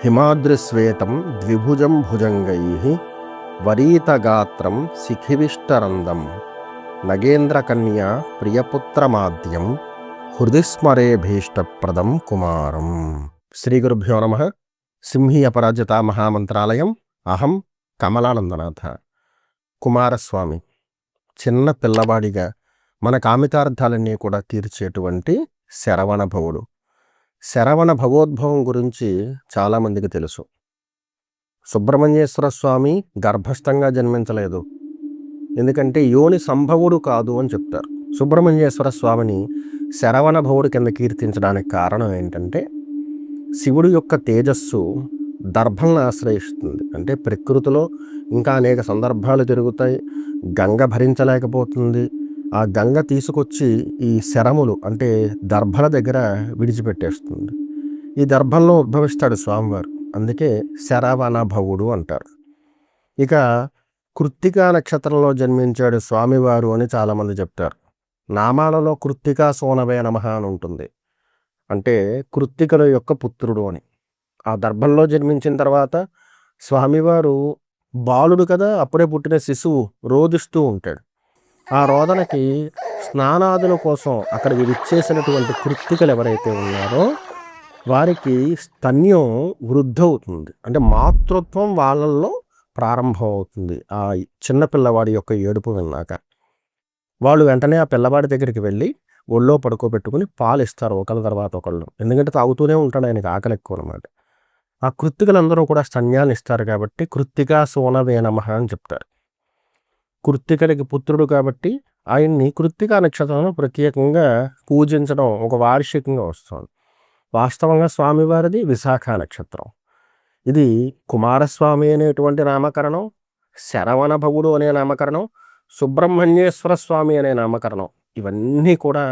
హిమాద్రిశ్వేతం ద్విభుజం భుజంగైః వరీతగాత్రం శిఖివిష్టరందం నగేంద్రకన్యా ప్రియపుత్రమాద్యం హృది స్మరేభీష్టప్రదం కుమారం. శ్రీ గురుభ్యో నమః. సింహీ అపరాజిత మహామంత్రాలయం. అహం కమలానందనాథ. కుమారస్వామి చిన్న పిల్లవాడిగా మన కామితార్థాలన్నీ కూడా తీర్చేటువంటి శరవణ భవుడు. శరవణ భవోద్భవం గురించి చాలామందికి తెలుసు. సుబ్రహ్మణ్యేశ్వర స్వామి గర్భస్థంగా జన్మించలేదు, ఎందుకంటే యోని సంభవుడు కాదు అని చెప్తారు. సుబ్రహ్మణ్యేశ్వర స్వామిని శరవణ భవుడు కింద కీర్తించడానికి కారణం ఏంటంటే, శివుడు యొక్క తేజస్సు దర్భలను ఆశ్రయిస్తుంది. అంటే ప్రకృతిలో ఇంకా అనేక సందర్భాలు జరుగుతాయి, గంగ భరించలేకపోతుంది. ఆ గంగ తీసుకొచ్చి ఈ శరములు అంటే దర్భల దగ్గర విడిచిపెట్టేస్తుంది. ఈ దర్భంలో ఉద్భవిస్తాడు స్వామివారు, అందుకే శరవణ భవుడు అంటారు. ఇక కృత్తికా నక్షత్రంలో జన్మించాడు స్వామివారు అని చాలామంది చెప్తారు. నామాలలో కృత్తికా సోనవే నమః అని ఉంటుంది, అంటే కృత్తికల యొక్క పుత్రుడు అని. ఆ దర్భంలో జన్మించిన తర్వాత స్వామివారు బాలుడు కదా, అప్పుడే పుట్టిన శిశువు రోదిస్తూ ఉంటాడు. ఆ రోదనకి స్నానాదుల కోసం అక్కడికి విచ్చేసినటువంటి కృత్తికలు ఎవరైతే ఉన్నారో వారికి స్తన్యం వృద్ధవుతుంది, అంటే మాతృత్వం వాళ్ళల్లో ప్రారంభం అవుతుంది. ఆ చిన్నపిల్లవాడి యొక్క ఏడుపు విన్నాక వాళ్ళు వెంటనే ఆ పిల్లవాడి దగ్గరికి వెళ్ళి ఒళ్ళో పడుకోబెట్టుకుని పాలు ఇస్తారు ఒకళ్ళ తర్వాత ఒకళ్ళు, ఎందుకంటే తాగుతూనే ఉంటాడు, ఆయనకి ఆకలి ఎక్కువ అనమాట. ఆ కృత్తికలందరూ కూడా స్తన్యాన్ని ఇస్తారు కాబట్టి కృత్తికా సోనవే నమః అని చెప్తారు. కృత్తికలకి పుత్రుడు కాబట్టి ఆయన్ని కృత్తికా నక్షత్రంలో ప్రత్యేకంగా పూజించడం ఒక వార్షికంగా వస్తుంది. వాస్తవంగా స్వామివారిది విశాఖ నక్షత్రం. ఇది కుమారస్వామి అనేటువంటి నామకరణం, శరవణ భవుడు అనే నామకరణం, సుబ్రహ్మణ్యేశ్వర స్వామి అనే నామకరణం, ఇవన్నీ కూడా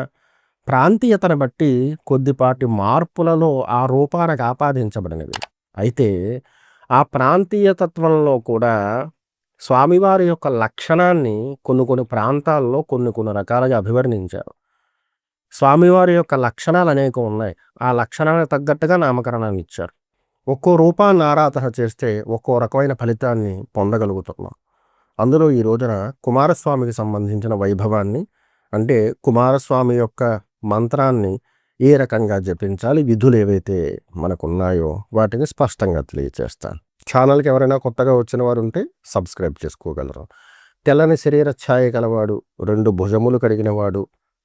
ప్రాంతీయతను బట్టి కొద్దిపాటి మార్పులలో ఆ రూపానికి ఆపాదించబడినవి. అయితే ఆ ప్రాంతీయతత్వంలో కూడా స్వామివారి యొక్క లక్షణాన్ని కొన్ని ప్రాంతాల్లో కొన్ని రకాలుగా అభివర్ణించారు. స్వామివారి యొక్క లక్షణాలు అనేకం ఉన్నాయి, ఆ లక్షణాలకు తగ్గట్టుగా నామకరణాన్ని ఇచ్చారు. ఒక్కో రూపాన్ని ఆరాధన చేస్తే ఒక్కో రకమైన ఫలితాన్ని పొందగలుగుతున్నాం. అందులో ఈ రోజున కుమారస్వామికి సంబంధించిన వైభవాన్ని, అంటే కుమారస్వామి యొక్క మంత్రాన్ని ఏ రకంగా జపించాలి, విధులు ఏవైతే మనకున్నాయో వాటిని స్పష్టంగా తెలియజేస్తాను. ఛానల్కి ఎవరైనా కొత్తగా వచ్చిన వారు ఉంటే సబ్స్క్రైబ్ చేసుకోగలరు. తెల్లని శరీర ఛాయ గలవాడు, 2 భుజములు కలిగినవాడు,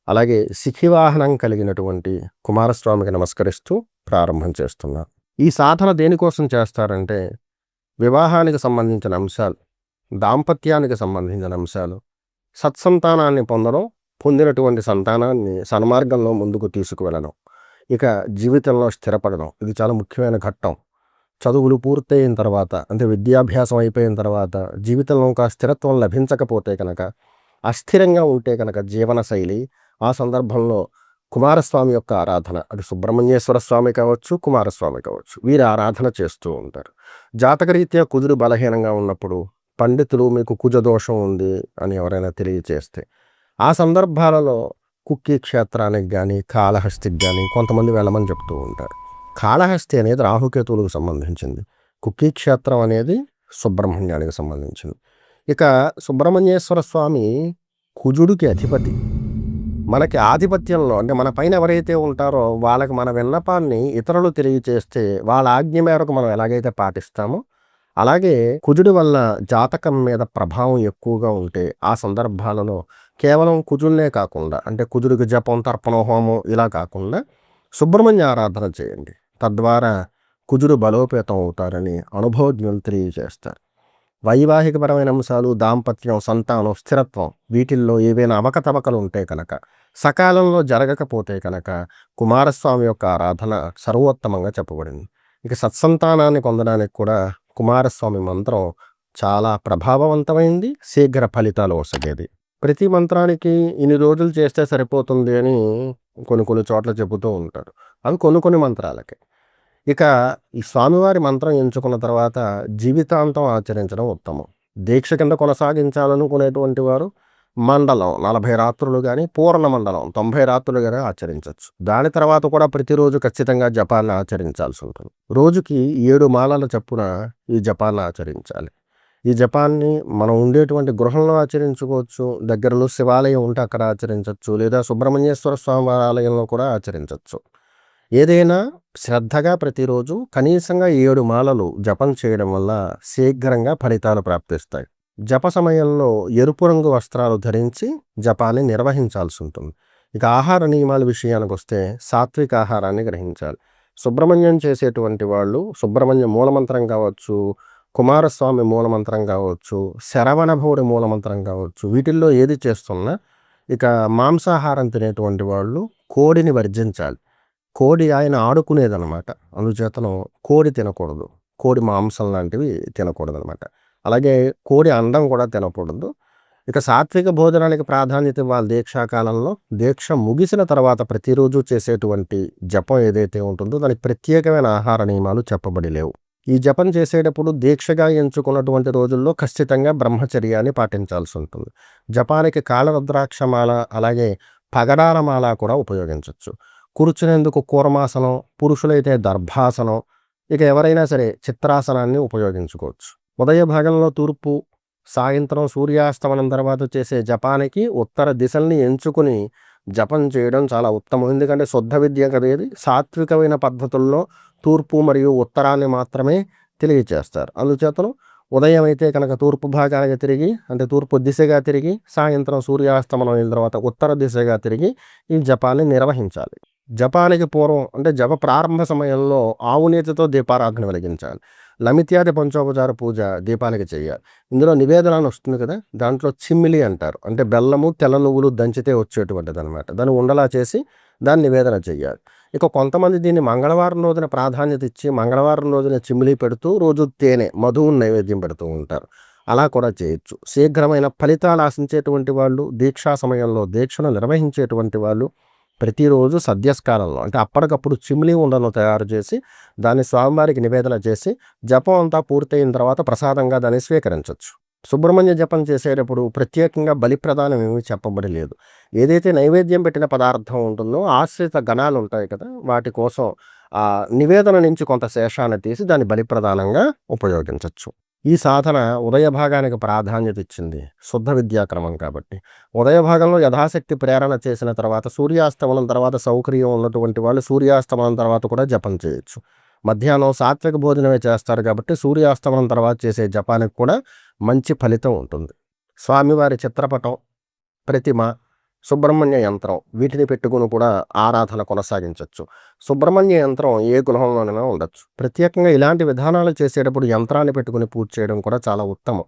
అలాగే శిఖివాహనం కలిగినటువంటి కుమారస్వామికి నమస్కరిస్తూ ప్రారంభం చేస్తున్నారు. ఈ సాధన దేనికోసం చేస్తారంటే, వివాహానికి సంబంధించిన అంశాలు, దాంపత్యానికి సంబంధించిన అంశాలు, సత్సంతానాన్ని పొందడం, పొందినటువంటి సంతానాన్ని సన్మార్గంలో ముందుకు తీసుకువెళ్ళడం, ఇక జీవితంలో స్థిరపడడం. ఇది చాలా ముఖ్యమైన ఘట్టం. చదువులు పూర్తయిన తర్వాత, అంటే విద్యాభ్యాసం అయిపోయిన తర్వాత జీవితంలో ఒక స్థిరత్వం లభించకపోతే కనుక, అస్థిరంగా ఉంటే కనుక జీవన శైలి, ఆ సందర్భంలో కుమారస్వామి యొక్క ఆరాధన, అది సుబ్రహ్మణ్యేశ్వర స్వామి కావచ్చు, కుమారస్వామి కావచ్చు, వీరి ఆరాధన చేస్తూ ఉంటారు. జాతకరీత్యా కుజుడు బలహీనంగా ఉన్నప్పుడు పండితులు మీకు కుజదోషం ఉంది అని ఎవరైనా తెలియచేస్తే, ఆ సందర్భాలలో కుక్కీ క్షేత్రానికి కానీ కాళహస్తికి కానీ కొంతమంది వెళ్ళమని చెప్తూ ఉంటారు. కాళహస్తి అనేది రాహుకేతువులకు సంబంధించింది, కుక్కీ క్షేత్రం అనేది సుబ్రహ్మణ్యానికి సంబంధించింది. ఇక సుబ్రహ్మణ్యేశ్వర స్వామి కుజుడికి అధిపతి. మనకి ఆధిపత్యంలో, అంటే మన పైన ఎవరైతే ఉంటారో వాళ్ళకి మన విన్నపాన్ని ఇతరులు తెలియచేస్తే వాళ్ళ ఆజ్ఞ మేరకు మనం ఎలాగైతే పాటిస్తామో, అలాగే కుజుడి వల్ల జాతకం మీద ప్రభావం ఎక్కువగా ఉంటే ఆ సందర్భాలలో కేవలం కుజుడినే కాకుండా, అంటే కుజుడికి జపం, తర్పణ హోమం ఇలా కాకుండా సుబ్రహ్మణ్య ఆరాధన చేయండి. తద్వారా కుజుడు బలోపేతం అవుతారని అనుభవజ్ఞులు తెలియజేస్తారు. వైవాహికపరమైన అంశాలు, దాంపత్యం, సంతానం, స్థిరత్వం, వీటిల్లో ఏవైనా అవకతవకలు ఉంటే కనుక, సకాలంలో జరగకపోతే కనుక కుమారస్వామి యొక్క ఆరాధన సర్వోత్తమంగా చెప్పబడింది. ఇక సత్సంతానాన్ని పొందడానికి కూడా కుమారస్వామి మంత్రం చాలా ప్రభావవంతమైంది, శీఘ్ర ఫలితాలు వసగేది. ప్రతి మంత్రానికి ఇన్ని రోజులు చేస్తే సరిపోతుంది అని కొన్ని చోట్ల చెబుతూ ఉంటారు. అవి కొన్ని మంత్రాలకే. ఇక ఈ స్వామివారి మంత్రం ఎంచుకున్న తర్వాత జీవితాంతం ఆచరించడం ఉత్తమం. దీక్ష కింద కొనసాగించాలనుకునేటువంటి వారు మండలం 40 రాత్రులు గాని, పూర్ణ మండలం 90 రాత్రులు గాని ఆచరించొచ్చు. దాని తర్వాత కూడా ప్రతిరోజు ఖచ్చితంగా జపాన్ని ఆచరించాల్సి ఉంటుంది. రోజుకి 7 మాలల చొప్పున ఈ జపాన్ని ఆచరించాలి. ఈ జపాన్ని మనం ఉండేటువంటి గృహంలో ఆచరించుకోవచ్చు. దగ్గరలో శివాలయం ఉంటే అక్కడ ఆచరించొచ్చు. లేదా సుబ్రహ్మణ్యేశ్వర స్వామి వారి ఆలయంలో కూడా ఆచరించొచ్చు. ఏదైనా శ్రద్ధగా ప్రతిరోజు కనీసంగా 7 మాలలు జపం చేయడం వల్ల శీఘ్రంగా ఫలితాలు ప్రాప్తిస్తాయి. జప సమయంలో ఎరుపు రంగు వస్త్రాలు ధరించి జపాన్ని నిర్వహించాల్సి ఉంటుంది. ఇక ఆహార నియమాల విషయానికొస్తే సాత్విక ఆహారాన్ని గ్రహించాలి. సుబ్రహ్మణ్యం చేసేటువంటి వాళ్ళు సుబ్రహ్మణ్య మూలమంత్రం కావచ్చు, కుమారస్వామి మూలమంత్రం కావచ్చు, శరవణభవుడి మూలమంత్రం కావచ్చు, వీటిల్లో ఏది చేస్తున్నా ఇక మాంసాహారం తినేటువంటి వాళ్ళు కోడిని వర్జించాలి. కోడి ఆయన ఆడుకునేదనమాట. అందుచేతను కోడి తినకూడదు. కోడి మాంసం లాంటివి తినకూడదనమాట. అలాగే కోడి అండం కూడా తినకూడదు. ఇక సాత్విక భోజనానికి ప్రాధాన్యత ఇవ్వాలి దీక్షాకాలంలో. దీక్ష ముగిసిన తర్వాత ప్రతిరోజు చేసేటువంటి జపం ఏదైతే ఉంటుందో దానికి ప్రత్యేకమైన ఆహార నియమాలు చెప్పబడి లేవు. ఈ జపం చేసేటప్పుడు దీక్షగా ఎంచుకున్నటువంటి రోజుల్లో ఖచ్చితంగా బ్రహ్మచర్యాన్ని పాటించాల్సి ఉంటుంది. జపానికి కాళరుద్రాక్షమాల అలాగే పగడాల మాల కూడా ఉపయోగించవచ్చు. కూర్చునేందుకు కూర్మాసనం, పురుషులైతే దర్భాసనం, ఇక ఎవరైనా సరే చిత్రాసనాన్ని ఉపయోగించుకోవచ్చు. ఉదయ భాగంలో తూర్పు, సాయంత్రం సూర్యాస్తమనం తర్వాత చేసే జపానికి ఉత్తర దిశల్ని ఎంచుకుని జపం చేయడం చాలా ఉత్తమం. ఎందుకంటే శుద్ధ విద్య కదేది సాత్వికమైన పద్ధతుల్లో తూర్పు మరియు ఉత్తరాన్ని మాత్రమే తెలియచేస్తారు. అందుచేతను ఉదయం అయితే కనుక తూర్పు భాగానికి తిరిగి అంటే తూర్పు దిశగా తిరిగి, సాయంత్రం సూర్యాస్తమనం అయిన తర్వాత ఉత్తర దిశగా తిరిగి ఈ జపాన్ని నిర్వహించాలి. జపానికి పూర్వం అంటే జప ప్రారంభ సమయంలో ఆవు నేతితో దీపారాధన వెలిగించాలి. లమిత్యాది పంచోపచార పూజ దీపానికి చేయాలి. ఇందులో నివేదన అని వస్తుంది కదా, దాంట్లో చిమ్మిలి అంటారు. అంటే బెల్లము, తెల్ల నువ్వులు దంచితే వచ్చేటువంటిది అనమాట. దాన్ని ఉండలా చేసి దాన్ని నివేదన చేయాలి. ఇక కొంతమంది దీన్ని మంగళవారం రోజున ప్రాధాన్యత ఇచ్చి మంగళవారం రోజున చిమ్మిలి పెడుతూ రోజు తేనె, మధువును నైవేద్యం పెడుతూ ఉంటారు. అలా కూడా చేయొచ్చు. శీఘ్రమైన ఫలితాలు ఆశించేటువంటి వాళ్ళు, దీక్షా సమయంలో దీక్షను నిర్వహించేటువంటి వాళ్ళు ప్రతిరోజు సద్యస్కాలంలో అంటే అప్పటికప్పుడు చిమ్మిలి ఉండను తయారు చేసి దాన్ని స్వామివారికి నివేదన చేసి జపం అంతా పూర్తయిన తర్వాత ప్రసాదంగా దాన్ని స్వీకరించవచ్చు. సుబ్రహ్మణ్య జపం చేసేటప్పుడు ప్రత్యేకంగా బలి ప్రదానం ఏమీ చెప్పబడి లేదు. ఏదైతే నైవేద్యం పెట్టిన పదార్థం ఉంటుందో ఆశ్రిత గణాలు ఉంటాయి కదా, వాటి కోసం ఆ నివేదన నుంచి కొంత శేషాన్ని తీసి దాన్ని బలి ప్రదానంగా ఉపయోగించవచ్చు. ఈ సాధన ఉదయ భాగానికి ప్రాధాన్యత ఇచ్చింది. శుద్ధ విద్యాక్రమం కాబట్టి ఉదయ భాగంలో యథాశక్తి ప్రేరణ చేసిన తర్వాత సూర్యాస్తమనం తర్వాత సౌకర్యం ఉన్నటువంటి వాళ్ళు సూర్యాస్తమనం తర్వాత కూడా జపం చేయొచ్చు. మధ్యాహ్నం సాత్విక భోజనమే చేస్తారు కాబట్టి సూర్యాస్తమనం తర్వాత చేసే జపానికి కూడా మంచి ఫలితం ఉంటుంది. స్వామివారి చిత్రపటం, ప్రతిమ, సుబ్రహ్మణ్య యంత్రం వీటిని పెట్టుకుని కూడా ఆరాధన కొనసాగించవచ్చు. సుబ్రహ్మణ్య యంత్రం ఏ గృహంలోనైనా ఉండొచ్చు. ప్రత్యేకంగా ఇలాంటి విధానాలు చేసేటప్పుడు యంత్రాన్ని పెట్టుకుని పూజ చేయడం కూడా చాలా ఉత్తమం.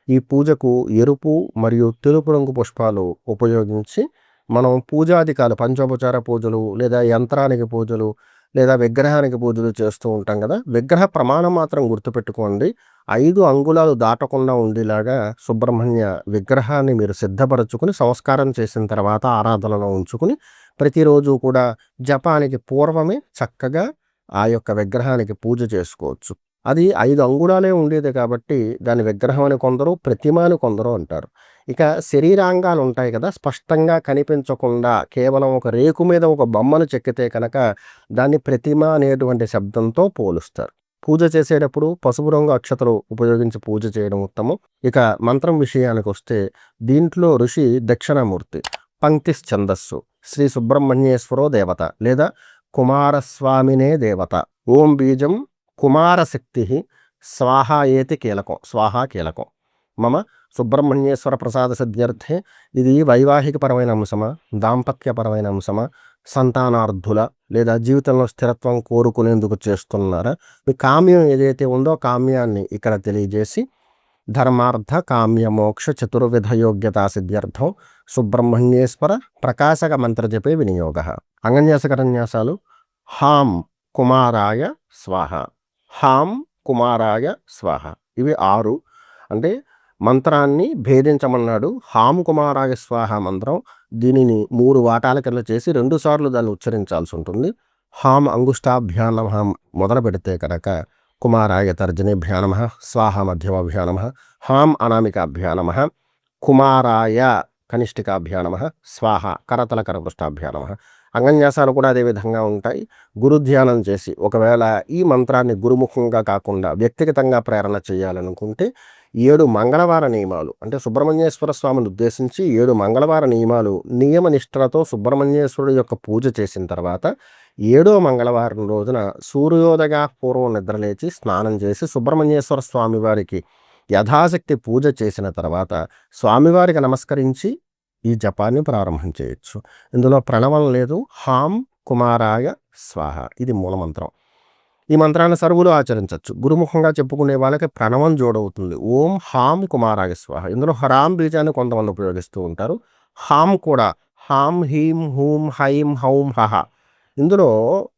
ఈ పూజకు ఎరుపు మరియు తెలుపు రంగు పుష్పాలు ఉపయోగించి మనం పూజాధికాలు పంచోపచార పూజలు లేదా యంత్రానికి పూజలు లేదా విగ్రహానికి పూజలు చేస్తూ ఉంటాం కదా, విగ్రహ ప్రమాణం మాత్రం గుర్తుపెట్టుకోండి. 5 అంగుళాలు దాటకుండా ఉండేలాగా సుబ్రహ్మణ్య విగ్రహాన్ని మీరు సిద్ధపరచుకుని సంస్కారం చేసిన తర్వాత ఆరాధనలో ఉంచుకుని ప్రతిరోజు కూడా జపానికి పూర్వమే చక్కగా ఆ యొక్క విగ్రహానికి పూజ చేసుకోవచ్చు. అది 5 అంగుళాలే ఉండేది కాబట్టి దాని విగ్రహం అని కొందరు, ప్రతిమ అని కొందరు అంటారు. ఇక శరీరాంగాలు ఉంటాయి కదా, స్పష్టంగా కనిపించకుండా కేవలం ఒక రేకు మీద ఒక బొమ్మను చెక్కితే కనుక దాన్ని ప్రతిమ అనేటువంటి శబ్దంతో పోలుస్తారు. పూజ చేసేటప్పుడు పసుపు రంగు అక్షతలు ఉపయోగించి పూజ చేయడం ఉత్తమం. ఇక మంత్రం విషయానికి వస్తే దీంట్లో ఋషి దక్షిణామూర్తి, పంక్తి ఛందస్సు, శ్రీ సుబ్రహ్మణ్యేశ్వరో దేవత లేదా కుమారస్వామినే దేవత, ఓం బీజం కుమారశక్తి స్వాహా ఏతి కీలకం, స్వాహా కీలకం. మమ సుబ్రహ్మణ్యేశ్వర ప్రసాద సిద్ధ్యర్థే. ఇది వైవాహికపరమైన అంశమా, దాంపత్యపరమైన అంశమా, సంతానార్థుల లేదా జీవితంలో స్థిరత్వం కోరుకునేందుకు చేస్తున్నారా, మీ కామ్యం ఏదైతే ఉందో కామ్యాన్ని ఇక్కడ తెలియజేసి ధర్మార్థ కామ్య మోక్ష చతుర్విధ యోగ్యతా సిద్ధ్యర్థం సుబ్రహ్మణ్యేశ్వర ప్రకాశక మంత్రజపే వినియోగ. అంగన్యాసకరన్యాసాలు హాం కుమారాయ స్వాహ, హాం కుమారాయ స్వాహ. ఇవి 6. అంటే మంత్రాన్ని భేదించమన్నాడు. హాం కుమారాయ స్వాహ మంత్రం దీనిని 3 వాటాల కింద చేసి 2 సార్లు దాన్ని ఉచ్చరించాల్సి ఉంటుంది. హాం అంగుష్టాభ్యా నమః మొదలు పెడితే కనుక కుమారాయ తర్జనేభ్యా నమః, స్వాహ మధ్యమాభ్యా నమః, హాం అనామికాభ్యా నమః, కుమారాయ కనిష్ఠికాభ్యా నమః, స్వాహ కరతల కరపృష్టాభ్యా నమః. అంగన్యాసాలు కూడా అదే విధంగా ఉంటాయి. గురుధ్యానం చేసి ఒకవేళ ఈ మంత్రాన్ని గురుముఖంగా కాకుండా వ్యక్తిగతంగా ప్రేరణ చేయాలనుకుంటే 7 మంగళవార నియమాలు, అంటే సుబ్రహ్మణ్యేశ్వర స్వామిని ఉద్దేశించి 7 మంగళవార నియమాలు నియమ నిష్ఠలతో సుబ్రహ్మణ్యేశ్వరుడు యొక్క పూజ చేసిన తర్వాత 7వ మంగళవారం రోజున సూర్యోదయ పూర్వం నిద్రలేచి స్నానం చేసి సుబ్రహ్మణ్యేశ్వర స్వామి వారికి యథాశక్తి పూజ చేసిన తర్వాత స్వామివారికి నమస్కరించి ఈ జపాన్ని ప్రారంభం చేయొచ్చు. ఇందులో ప్రణవం లేదు. హాం కుమారాయ స్వాహ ఇది మూలమంత్రం. ఈ మంత్రాన్ని సర్వులు ఆచరించవచ్చు. గురుముఖంగా చెప్పుకునే వాళ్ళకి ప్రణవం జోడవుతుంది. ఓం హాం కుమారాయ స్వాహ. ఇందులో హరాం బీజాన్ని కొంతమంది ఉపయోగిస్తూ ఉంటారు. హాం కూడా హాం హీం హూం హైం హౌం హహ. ఇందులో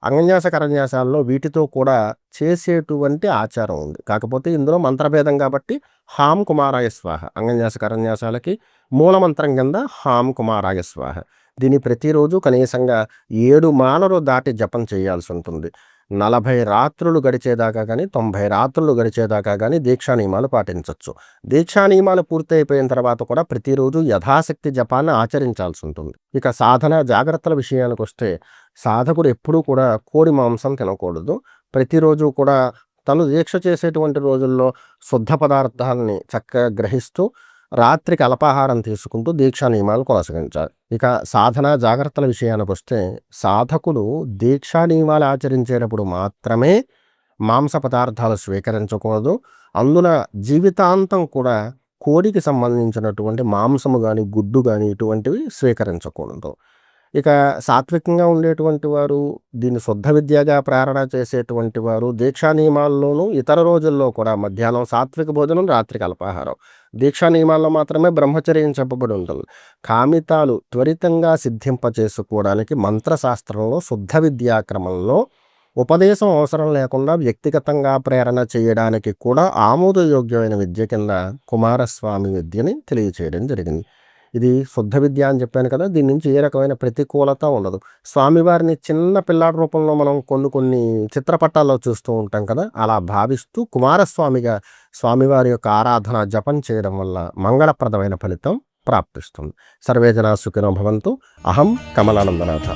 అంగన్యాస కరన్యాసాల్లో వీటితో కూడా చేసేటువంటి ఆచారం ఉంది. కాకపోతే ఇందులో మంత్రభేదం కాబట్టి హాం కుమారాయ స్వాహ అంగన్యాస కరన్యాసాలకి మూలమంత్రం కింద హాం కుమారాయ స్వాహ. దీన్ని ప్రతిరోజు కనీసంగా 7 మాలలు దాటి జపం చేయాల్సి ఉంటుంది. 40 రాత్రులు గడిచేదాకా కానీ 90 రాత్రులు గడిచేదాకా కానీ దీక్షా నియమాలు పాటించవచ్చు. దీక్షా నియమాలు పూర్తయిపోయిన తర్వాత కూడా ప్రతిరోజు యథాశక్తి జపాన్ని ఆచరించాల్సి ఉంటుంది. ఇక సాధన జాగ్రత్తల విషయానికి వస్తే సాధకుడు ఎప్పుడూ కూడా కోడి మాంసం తినకూడదు. ప్రతిరోజు కూడా తను దీక్ష చేసేటువంటి రోజుల్లో శుద్ధ పదార్థాలని చక్కగా గ్రహిస్తూ రాత్రికి అల్పాహారం తీసుకుంటూ దీక్షా నియమాలు కొనసాగించాలి. ఇక సాధన జాగ్రత్తల విషయానికి వస్తే సాధకులు దీక్షా నియమాలు ఆచరించేటప్పుడు మాత్రమే మాంస పదార్థాలు స్వీకరించకూడదు. అందున జీవితాంతం కూడా కోడికి సంబంధించినటువంటి మాంసము కానీ గుడ్డు కానీ ఇటువంటివి స్వీకరించకూడదు. ఇక సాత్వికంగా ఉండేటువంటి వారు, దీన్ని శుద్ధ విద్యగా ప్రేరణ చేసేటువంటి వారు దీక్షా నియమాల్లోనూ ఇతర రోజుల్లో కూడా మధ్యాహ్నం సాత్విక భోజనం, రాత్రికి అల్పాహారం. దీక్షా నియమాల్లో మాత్రమే బ్రహ్మచర్యం చెప్పబడి ఉంటుంది. కామితాలు త్వరితంగా సిద్ధింపచేసుకోవడానికి మంత్రశాస్త్రంలో శుద్ధ విద్యాక్రమంలో ఉపదేశం అవసరం లేకుండా వ్యక్తిగతంగా ప్రేరణ చేయడానికి కూడా ఆమోదయోగ్యమైన విద్య కింద కుమారస్వామి విద్యని తెలియచేయడం జరిగింది. ఇది శుద్ధ విద్య అని చెప్పాను కదా, దీని నుంచి ఏ రకమైన ప్రతికూలత ఉండదు. స్వామివారిని చిన్న పిల్లాడి రూపంలో మనం కొన్ని చిత్రపటాల్లో చూస్తూ ఉంటాం కదా, అలా భావిస్తూ కుమారస్వామిగా స్వామివారి యొక్క ఆరాధన జపం చేయడం వల్ల మంగళప్రదమైన ఫలితం ప్రాప్తిస్తుంది. సర్వే జనా సుఖినో భవంతు. అహం కమలానందనాథ.